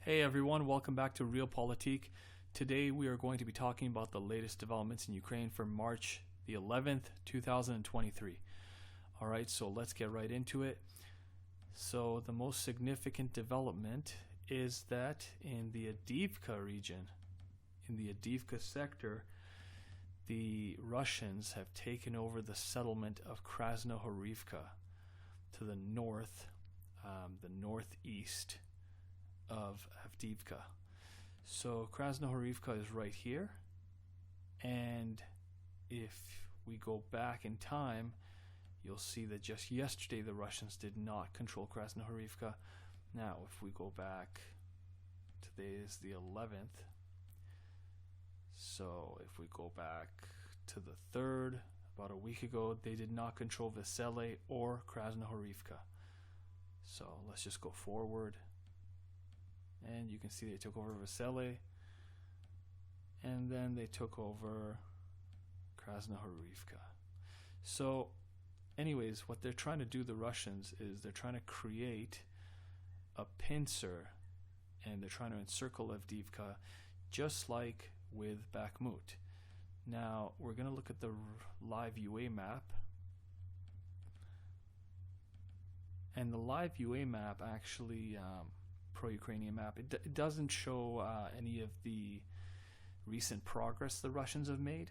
Hey everyone, welcome back to Realpolitik. Today we are going to be talking about the latest developments in Ukraine for March the 11th, 2023. Alright, so let's get right into it. So the most significant development is that in the Avdiivka region, in the Avdiivka sector, the Russians have taken over the settlement of Krasnohorivka to the north, the northeast of Avdiivka. So Krasnohorivka is right here, and if we go back in time, you'll see that just yesterday the Russians did not control Krasnohorivka. Now if we go back, today is the 11th, so if we go back to the 3rd, about a week ago, they did not control Vesele or Krasnohorivka. So let's just go forward. And you can see they took over Vesele, and then they took over Krasnohorivka. So anyways, what they're trying to do, the Russians, is they're trying to create a pincer, and they're trying to encircle Avdiivka, just like with Bakhmut. Now we're going to look at the live UA map, and the live UA map actually pro-Ukrainian map, it doesn't show any of the recent progress the Russians have made.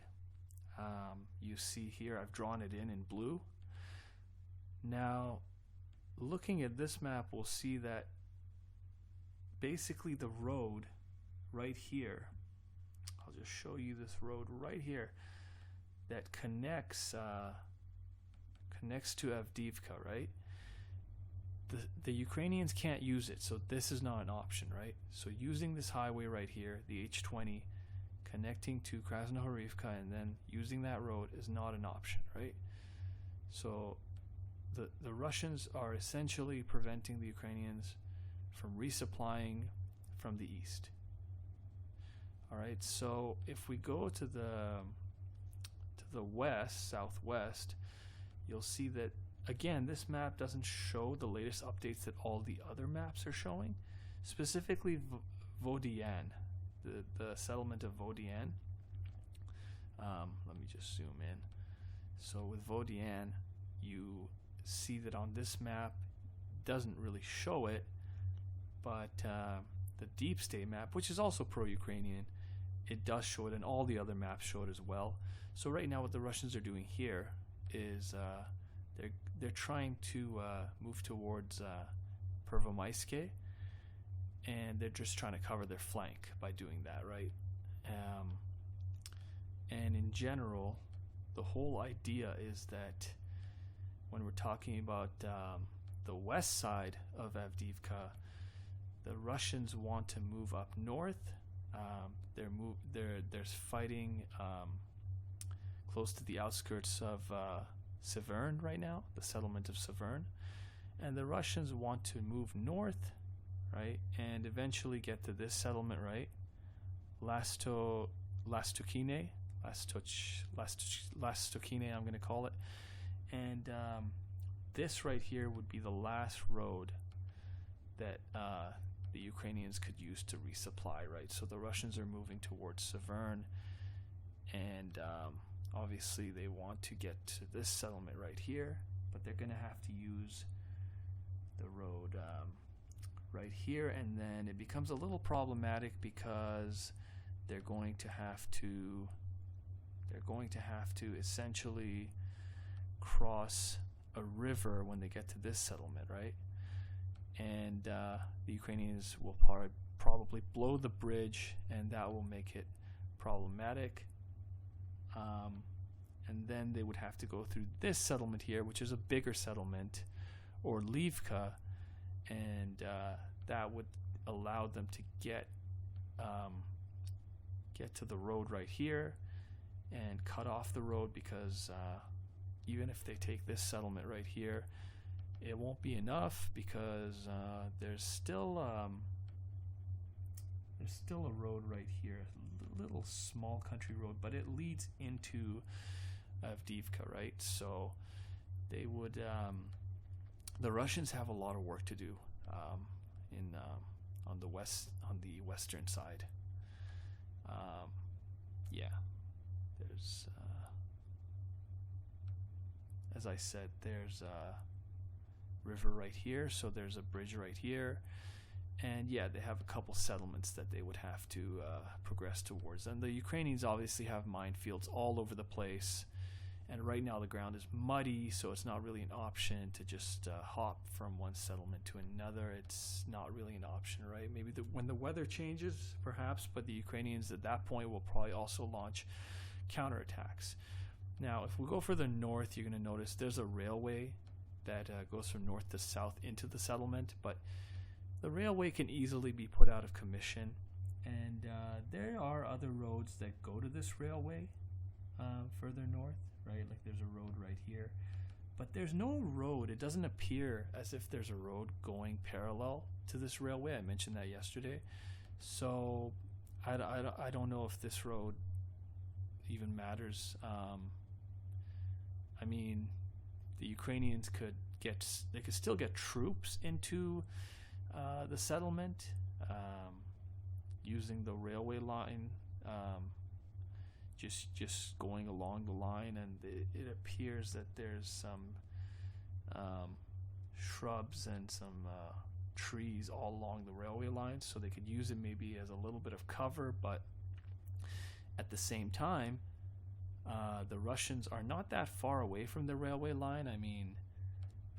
You see here I've drawn it in blue. Now looking at this map, we'll see that basically the road right here, I'll just show you this road right here that connects to Avdiivka, right? The Ukrainians can't use it, so this is not an option, right? So using this highway right here, the H20, connecting to Krasnohorivka and then using that road is not an option, right? So the Russians are essentially preventing the Ukrainians from resupplying from the east. All right, so if we go to the west, southwest, you'll see that again, this map doesn't show the latest updates that all the other maps are showing. Specifically Vodian, the settlement of Vodian. Let me just zoom in. So with Vodian, you see that on this map, doesn't really show it, but the deep state map, which is also pro-Ukrainian, it does show it, and all the other maps show it as well. So right now what the Russians are doing here is they're trying to move towards Pervomaiske, and they're just trying to cover their flank by doing that, right? And in general, the whole idea is that when we're talking about the west side of Avdiivka, the Russians want to move up north. There's fighting close to the outskirts of Severn right now, the settlement of Severn, and the Russians want to move north, right, and eventually get to this settlement, right, Lastokine, I'm going to call it, and this right here would be the last road that the Ukrainians could use to resupply, right? So the Russians are moving towards Severn, and obviously they want to get to this settlement right here, but they're going to have to use the road right here, and then it becomes a little problematic because they're going to have to essentially cross a river when they get to this settlement, right? And the Ukrainians will probably blow the bridge, and that will make it problematic. And then they would have to go through this settlement here, which is a bigger settlement, or Avdiivka, and that would allow them to get to the road right here and cut off the road, because even if they take this settlement right here, it won't be enough, because there's still a road right here, a little small country road, but it leads into Avdiivka, right? So they would the Russians have a lot of work to do on the western side. Yeah, there's as I said, there's a river right here, so there's a bridge right here, and yeah, they have a couple settlements that they would have to progress towards. And the Ukrainians obviously have minefields all over the place, and right now the ground is muddy, so it's not really an option to just hop from one settlement to another. It's not really an option, right? Maybe when the weather changes, perhaps, but the Ukrainians at that point will probably also launch counterattacks. Now, if we go further north, you're going to notice there's a railway that goes from north to south into the settlement, but the railway can easily be put out of commission, and there are other roads that go to this railway further north, right? Like there's a road right here, but there's no road. It doesn't appear as if there's a road going parallel to this railway. I mentioned that yesterday, so I don't know if this road even matters. I mean, the Ukrainians could still get troops into the settlement using the railway line, just going along the line, and it appears that there's some shrubs and some trees all along the railway line, so they could use it maybe as a little bit of cover. But at the same time, the Russians are not that far away from the railway line. I mean,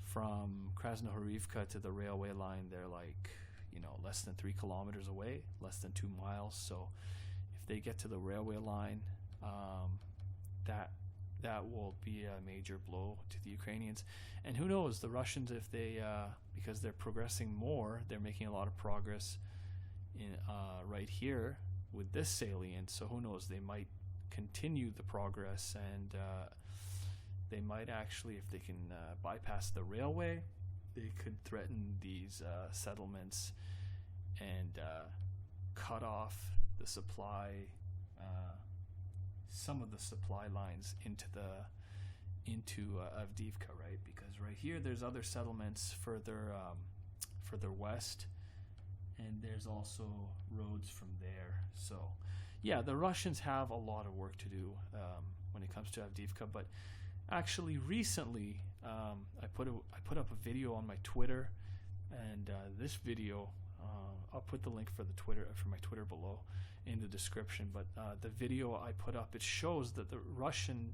from Krasnohorivka to the railway line, they're like, less than 3 kilometers away, less than 2 miles. So if they get to the railway line, that will be a major blow to the Ukrainians. And who knows, the Russians, if they because they're progressing more, they're making a lot of progress in right here with this salient. So who knows, they might continue the progress, and they might actually, if they can bypass the railway, they could threaten these settlements and cut off the supply, some of the supply lines into Avdiivka, right? Because right here there's other settlements further west, and there's also roads from there. So yeah, the Russians have a lot of work to do when it comes to Avdiivka. But actually, recently, I put up a video on my Twitter, and this video, I'll put the link for my Twitter below in the description. But the video I put up, it shows that the Russian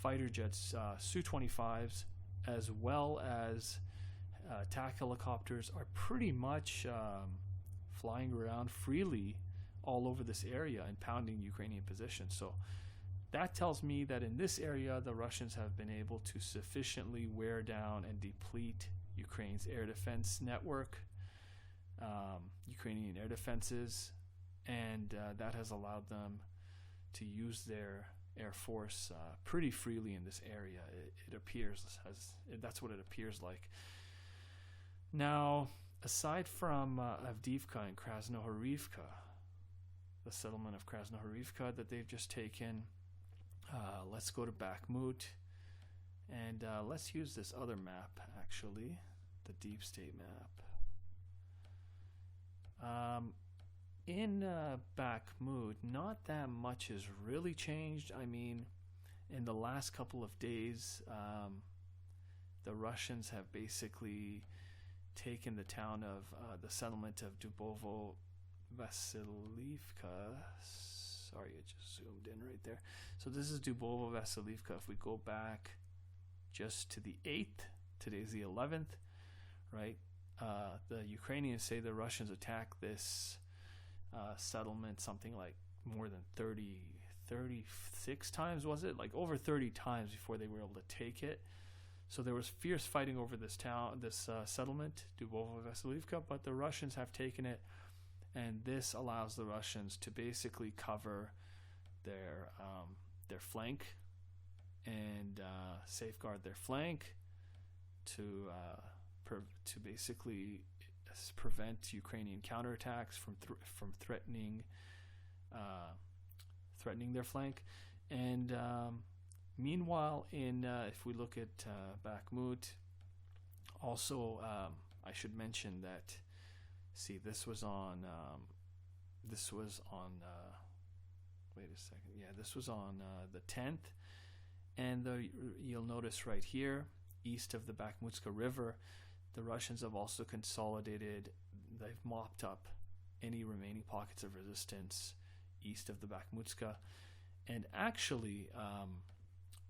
fighter jets, Su-25s, as well as attack helicopters, are pretty much flying around freely all over this area and pounding Ukrainian positions. So that tells me that in this area, the Russians have been able to sufficiently wear down and deplete Ukraine's air defense network, Ukrainian air defenses, and that has allowed them to use their air force pretty freely in this area. It appears that's what it appears like. Now, aside from Avdiivka and Krasnohorivka, the settlement of Krasnohorivka that they've just taken, let's go to Bakhmut, and let's use this other map, actually, the deep state map. In Bakhmut, not that much has really changed. I mean, in the last couple of days, the Russians have basically taken the town of the settlement of Dubovo Vasiliivka. Sorry, I just zoomed in right there. So this is Dubovo Vasiliivka. If we go back just to the 8th, today's the 11th, right? The Ukrainians say the Russians attacked this settlement something like more than 36 times, was it? Like over 30 times before they were able to take it. So there was fierce fighting over this settlement, Dubovo Vasiliivka, but the Russians have taken it, and this allows the Russians to basically cover their flank and safeguard their flank to basically prevent Ukrainian counterattacks from threatening their flank. And meanwhile, if we look at Bakhmut, also I should mention that see, this was on wait a second. Yeah, this was on the 10th, and you'll notice right here, east of the Bakhmutska River, the Russians have also consolidated. They've mopped up any remaining pockets of resistance east of the Bakhmutska. And actually,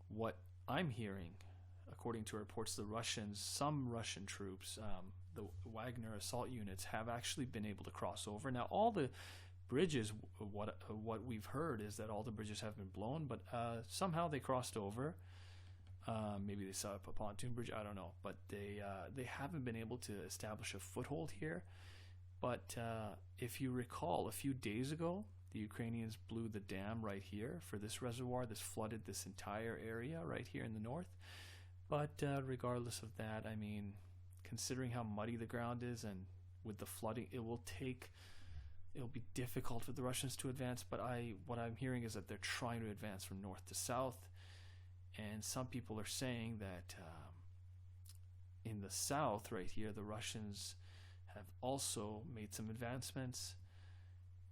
what I'm hearing, according to reports, some Russian troops, the Wagner assault units, have actually been able to cross over. Now, all the bridges, what we've heard is that all the bridges have been blown, but somehow they crossed over. Maybe they set up a pontoon bridge, I don't know, but they haven't been able to establish a foothold here. But if you recall, a few days ago, the Ukrainians blew the dam right here for this reservoir. This flooded this entire area right here in the north. But regardless of that, I mean, considering how muddy the ground is and with the flooding, it'll be difficult for the Russians to advance. But what I'm hearing is that they're trying to advance from north to south. And some people are saying that in the south right here, the Russians have also made some advancements,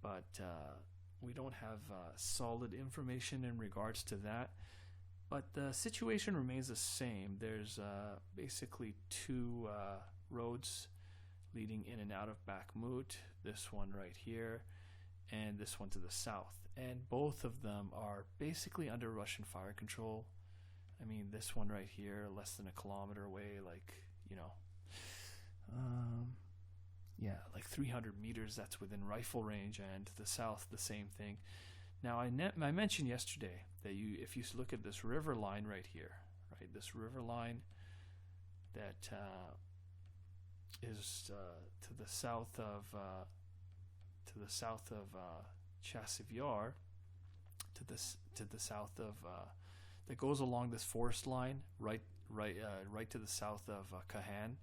but we don't have solid information in regards to that. But the situation remains the same. There's basically two roads leading in and out of Bakhmut, this one right here and this one to the south, and both of them are basically under Russian fire control. I mean, this one right here, less than a kilometer away, like, like 300 meters, that's within rifle range, and to the south, the same thing. Now, I mentioned yesterday that if you look at this river line right here, right, this river line that is to the south of Chasiv Yar, to the south of that goes along this forest line right to the south of Kahan,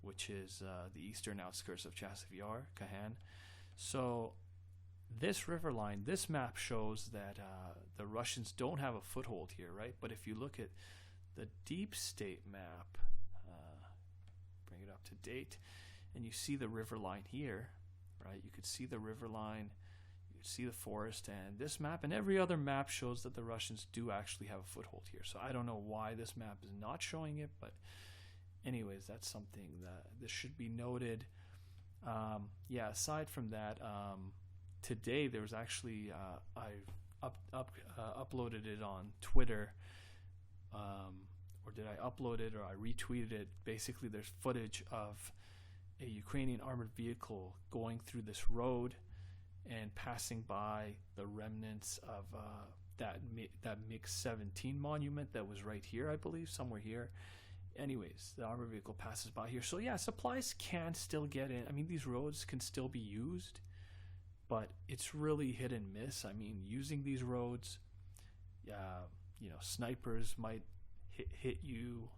which is the eastern outskirts of Chasiv Yar, Kahan. So this river line, this map shows that the Russians don't have a foothold here, right? But if you look at the deep state map, bring it up to date, and you see the river line here, right? You could see the river line, you could see the forest, and this map and every other map shows that the Russians do actually have a foothold here. So I don't know why this map is not showing it, but anyways, that's something that this should be noted. Aside from that, today there was actually I uploaded it on Twitter, or did I upload it or I retweeted it? Basically, there's footage of a Ukrainian armored vehicle going through this road and passing by the remnants of that MiG-17 monument that was right here, I believe, somewhere here. Anyways, the armored vehicle passes by here. So yeah, supplies can still get in. I mean, these roads can still be used, but it's really hit and miss. I mean, using these roads, snipers might hit you,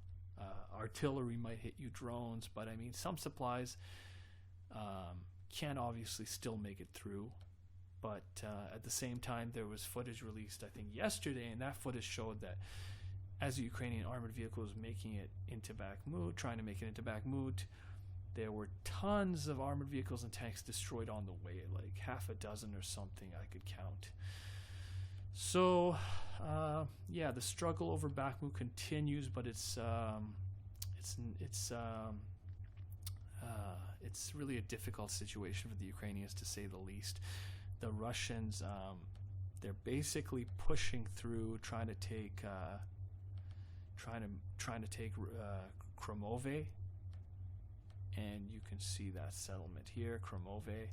artillery might hit you, drones, but I mean, some supplies can obviously still make it through. But at the same time, there was footage released, I think, yesterday, and that footage showed that as the Ukrainian armored vehicle was making it into Bakhmut, trying to make it into Bakhmut, there were tons of armored vehicles and tanks destroyed on the way, like half a dozen or something I could count. So, the struggle over Bakhmut continues, but it's really a difficult situation for the Ukrainians, to say the least. The Russians, they're basically pushing through, trying to take Kromove, and you can see that settlement here, Kromove.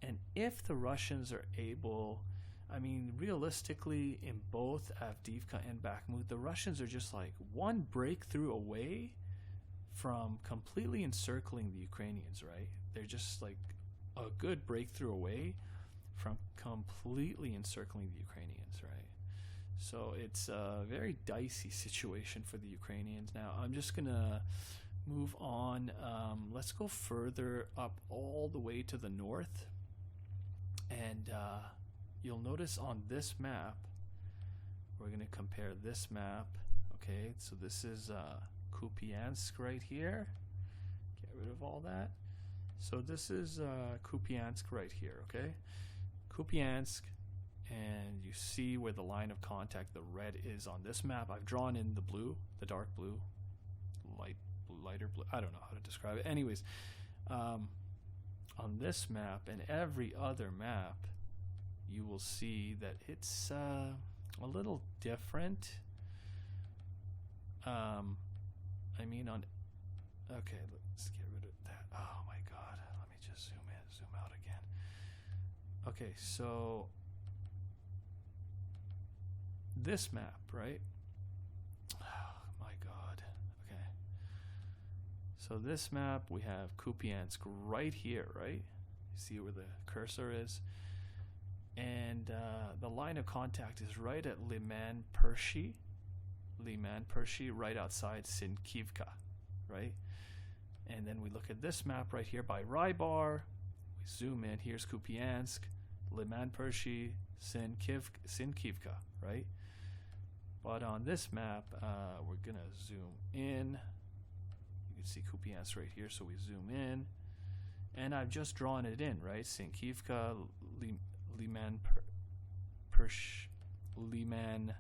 And if the Russians are able, I mean, realistically, in both Avdiivka and Bakhmut, the Russians are just like one breakthrough away from completely encircling the Ukrainians, right? They're just like a good breakthrough away from completely encircling the Ukrainians, right? So it's a very dicey situation for the Ukrainians. Now, I'm just going to move on. Let's go further up all the way to the north. And you'll notice on this map, we're going to compare this map. Okay, so this is Kupiansk right here. Get rid of all that. So this is Kupiansk right here, okay? Kupiansk, and you see where the line of contact, the red, is on this map. I've drawn in the blue, the dark blue, lighter blue. I don't know how to describe it. Anyways, on this map and every other map, you will see that it's a little different. I mean, okay, let's get rid of that. Oh my god, let me just zoom in, zoom out again. Okay, so this map, right? Oh my god. Okay, so this map, we have Kupiansk right here, right? You see where the cursor is, and the line of contact is right at Liman Pershi, right outside Sinkivka, right? And then we look at this map right here by Rybar. We zoom in. Here's Kupiansk, Liman Pershi, Sinkivka, right? But on this map, we're gonna zoom in. You can see Kupiansk right here, so we zoom in, and I've just drawn it in, right? Sinkivka, Liman Pershi, Liman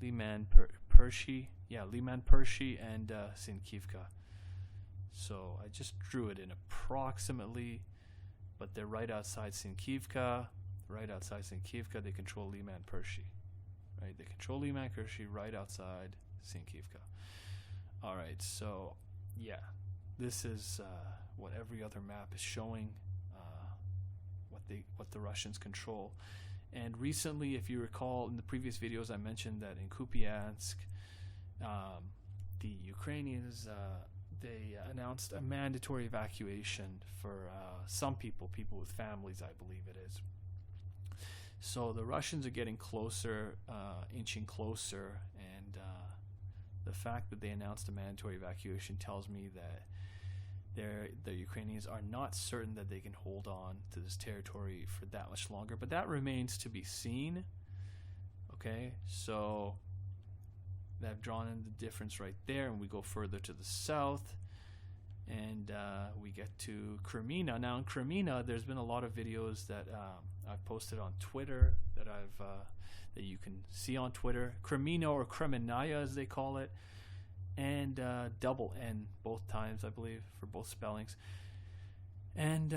Pershi, and Sinkivka. So I just drew it in approximately, but they're right outside Sinkivka. Right outside Sinkivka, they control Liman Pershi. Right, they control Liman Pershi right outside Sinkivka. All right, so yeah, this is what every other map is showing. What the Russians control. And recently, if you recall, in the previous videos, I mentioned that in Kupiansk, the Ukrainians, they announced a mandatory evacuation for some people with families, I believe it is. So the Russians are getting closer, inching closer, and the fact that they announced a mandatory evacuation tells me that the Ukrainians are not certain that they can hold on to this territory for that much longer, but that remains to be seen. Okay, so I've drawn in the difference right there, and we go further to the south, and we get to Crimea. Now in Crimea, there's been a lot of videos that I've posted on Twitter that that you can see on Twitter. Crimea, or Kremenaya as they call it, and double N both times, I believe, for both spellings. And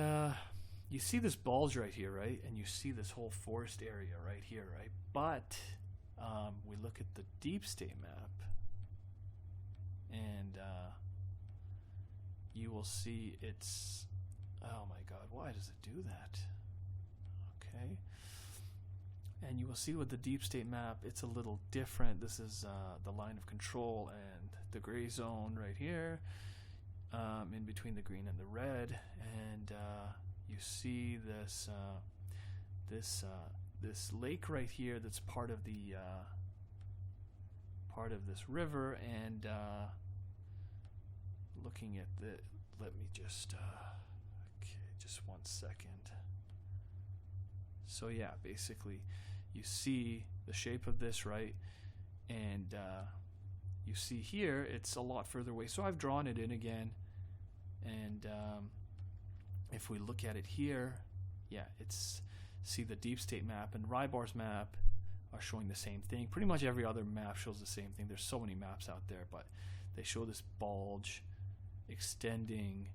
you see this bulge right here, right? And you see this whole forest area right here, right? But we look at the deep state map, and you will see it's, oh my god, why does it do that? Okay. And you will see with the deep state map, it's a little different. This is the line of control and the gray zone right here, in between the green and the red. And you see this this lake right here that's part of the part of this river. And looking at the, let me just okay, just 1 second. So yeah, basically you see the shape of this, right? And you see here it's a lot further away, so I've drawn it in again. And if we look at it here, yeah, it's, see the deep state map and Rybar's map are showing the same thing. Pretty much every other map shows the same thing. There's so many maps out there, but they show this bulge extending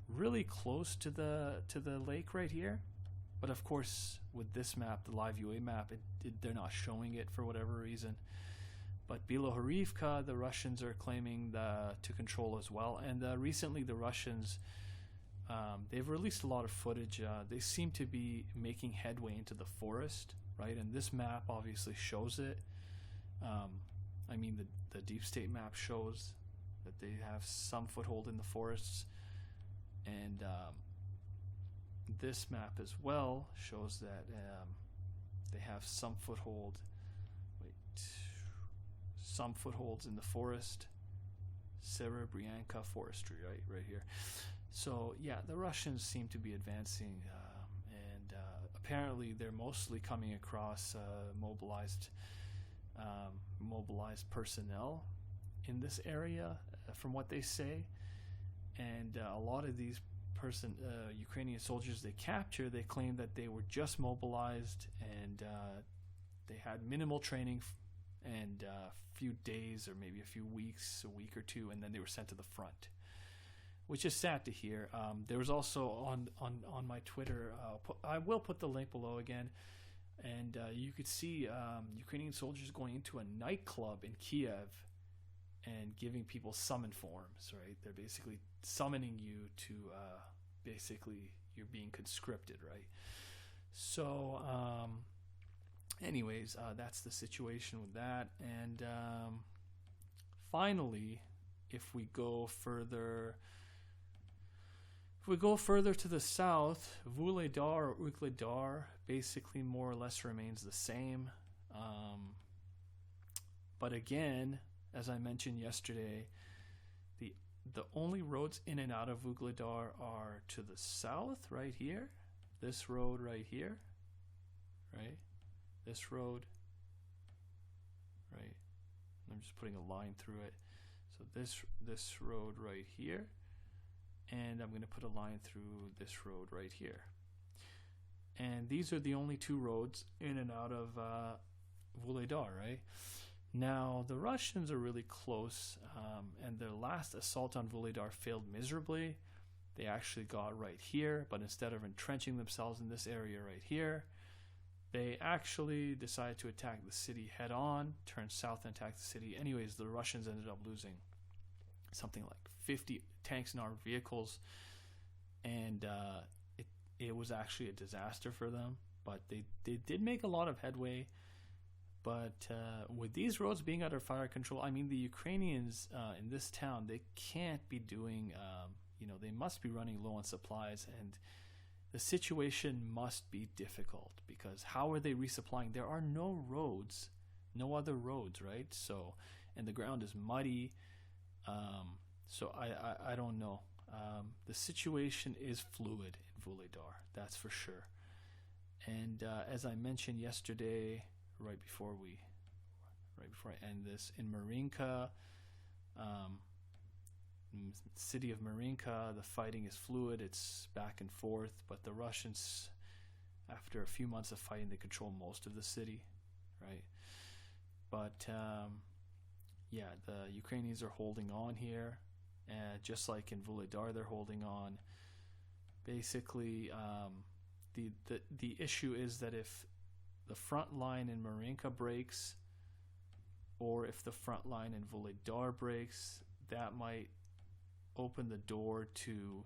really close to the lake right here. But of course, with this map, the live UA map, they're not showing it for whatever reason. But Krasnohorivka, the Russians are claiming to control as well. And recently, the Russians, they've released a lot of footage. They seem to be making headway into the forest, right? And this map obviously shows it. I mean, the deep state map shows that they have some foothold in the forests. And this map as well shows that they have some foothold. Some footholds in the forest. Serebryanka forestry, right here. So yeah, the Russians seem to be advancing, and apparently they're mostly coming across mobilized personnel in this area, from what they say. And a lot of these Ukrainian soldiers they captured, they claimed that they were just mobilized and they had minimal training and a few days or maybe a few weeks, a week or two, and then they were sent to the front, which is sad to hear. There was also on my Twitter, I will put the link below again, and you could see Ukrainian soldiers going into a nightclub in Kiev and giving people summon forms, right? They're basically summoning you to basically you're being conscripted, right? So anyways, that's the situation with that. And finally, if we go further to the south, Vuhledar or Ugledar basically more or less remains the same. But again, as I mentioned yesterday, the only roads in and out of Vuhledar are to the south, right here. This road right here, right? This road, right? I'm just putting a line through it. So this road right here, and I'm going to put a line through this road right here. And these are the only two roads in and out of Vuhledar, right? Now, the Russians are really close, and their last assault on Vuhledar failed miserably. They actually got right here, but instead of entrenching themselves in this area right here, they actually decided to attack the city head on, turn south and attack the city. Anyways, the Russians ended up losing something like 50 tanks and armored vehicles, and it was actually a disaster for them. But they did make a lot of headway. But with these roads being under fire control, I mean, the Ukrainians in this town, they can't be doing, they must be running low on supplies, and the situation must be difficult because how are they resupplying? There are no roads, no other roads, right? So, and the ground is muddy. So I don't know. The situation is fluid in Vuhledar, that's for sure. And as I mentioned yesterday, right before I end this, in Marinka, city of Marinka, the fighting is fluid. It's back and forth, but the Russians, after a few months of fighting, they control most of the city, right? But the Ukrainians are holding on here, and just like in Vuhledar, they're holding on. Basically, the issue is that if the front line in Marinka breaks, or if the front line in Vuhledar breaks, that might open the door to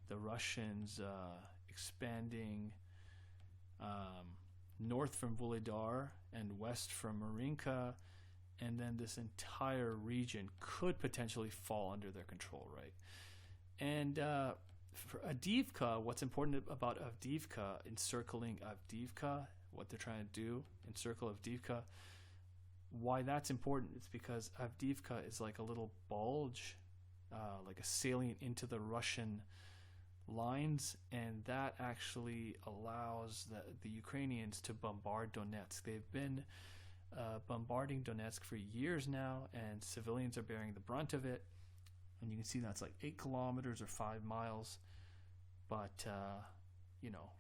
the Russians expanding north from Vuhledar and west from Marinka, and then this entire region could potentially fall under their control, right? And for Avdiivka, what's important about Avdiivka, encircling Avdiivka, what they're trying to do, encircle Avdiivka, why that's important is because Avdiivka is like a little bulge, like a salient into the Russian lines, and that actually allows the Ukrainians to bombard Donetsk. They've been bombarding Donetsk for years now, and civilians are bearing the brunt of it. And you can see that's like 8 kilometers or 5 miles. But,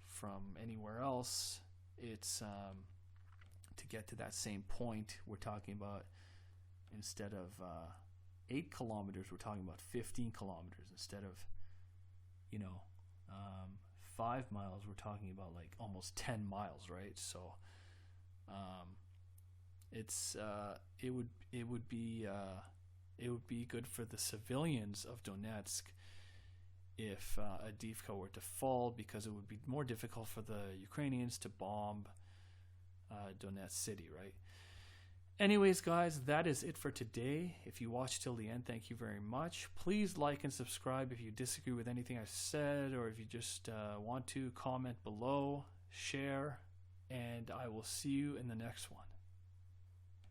from anywhere else, it's to get to that same point, we're talking about, instead of 8 kilometers, we're talking about 15 kilometers. Instead of, 5 miles, we're talking about like almost 10 miles, right? So it would be good for the civilians of Donetsk if Avdiivka were to fall, because it would be more difficult for the Ukrainians to bomb Donetsk city, right? Anyways, guys, that is it for today. If you watched till the end, thank you very much. Please like and subscribe if you disagree with anything I've said, or if you just want to comment below, share, and I will see you in the next one.